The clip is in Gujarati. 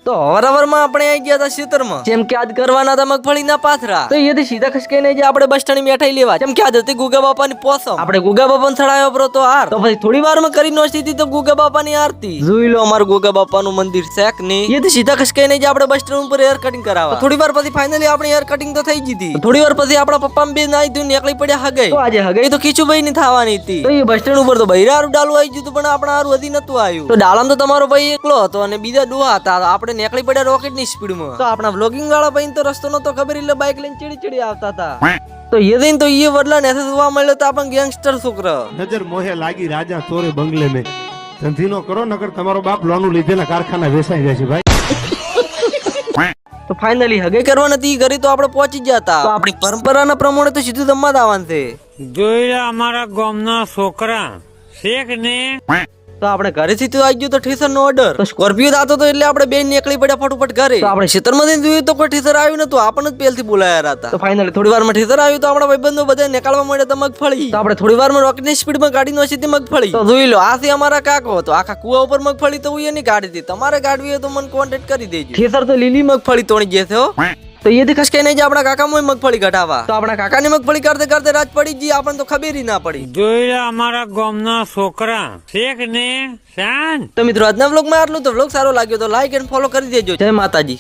તો હવારમાં આપણે આવી ગયા હતા ખેતરમાં, જેમ કે આજ કરવાના હતા મગફળીના પાથરા. તો અહીંયાથી સીધા ખસકાઈને જે આપણે બસ સ્ટેન્ડ મીઠાઈ લેવા, જેમ કે આજ હતી ગુગા બાપાની પોસમ. આપણે ગુગા બાપાને ચડાયો બરો તો હાર, તો પછી થોડી વારમાં કરી નોચી હતી તો ગુગા બાપાની આરતી. જોઈ લો અમારું ગુગા બાપાનું મંદિર છે કે નહીં. અહીંયાથી સીધા ખસકાઈને જે આપણે બસ સ્ટેન્ડ ઉપર હેર કટિંગ કરાવવા. થોડી વાર પછી ફાઇનલી આપણી હેર કટિંગ તો થઈ ગઈ. થોડી વાર પછી આપણા પપ્પા બે નાઈ ધોઈને નીકળી પડ્યા હગાઈ. તો આજે હગાઈ તો ખીચુભાઈ ની થવાની હતી. તો એ બસ સ્ટેન્ડ ઉપર તો બૈરારું ડાલું આવી ગયું, પણ આપણા હારું હજી નતું આવ્યું. તો ડાલામ તો તમારો ભાઈ એકલો હતો અને બીજા ડોહા હતા. આપણે નીકળી પડ્યા રોકેટ ની સ્પીડમાં. તો આપણા વ્લોગિંગ વાળા ભાઈ તો રસ્તો નતો ખબર, એટલે બાઇક લઈને ચીડી આવતા હતા. તો એ દઈને તો એ વડલા ને જોવા મળ્યો તો આપણને ગેંગસ્ટર છોકરો. નજર મોહે લાગી રાજા ચોરે બંગલે में ધંધીનો કરો, નકર તમારો બાપ લોનું લીધેલા કારખાના વેચાઈ જશે ભાઈ. તો ફાઇનલી હગે કરવા નથી ઘરે, તો આપણે પહોંચી ગયા હતા. તો આપણી પરંપરાના પ્રમાણે તો સીધું જમવા આવવાનું છે. જોઈ અમારા ગામના છોકરા શેખ ને. તો આપણે ઘરે થી આવી ગયું તો ઠીસર નો ઓર્ડર. તો સ્કોર્પિયો દાતો તો એટલે આપણે બે નીકળી પડ્યા ફટોફટ ઘરે. તો આપણે ખેતરમાં જોયું તો કોઈ ઠીસર આવ્યું નતું, આપણને જ પહેલથી બોલાયા હતા. તો ફાઇનલી થોડી વારમાં ઠીસર આવ્યું, તો આપણા ભાઈબંધો બધા નીકળવા મળ્યા તો મગફળી. તો આપણે થોડી વારમાં રોકેટની સ્પીડમાં ગાડી નો સીધી મગફળી. તો જોઈ લો આ છે અમારા કાકો. તો આખા કુવા ઉપર મગફળી તો એની ગાડી હતી. તમારે ગાડવી હોય તો મને કોન્ટેક્ટ કરી દેજો. ઠીસર તો લીલી મગફળી તોડી ગયા છે. તો એથી ખસકાઈ નહીં આપણા કાકામાં મગફળી ઘટાવા. તો આપણા કાકાની મગફળી કરતે કરતે રાત પડી ગઈ, આપણને તો ખબર ના પડી. જોઈ અમારા ગામના છોકરા શેખ ને શાન. તો મિત્રો આજના વ્લોગમાં આટલું. તો વ્લોગ સારો લાગ્યો તો લાઈક એન્ડ ફોલો કરી દેજો. જય માતાજી.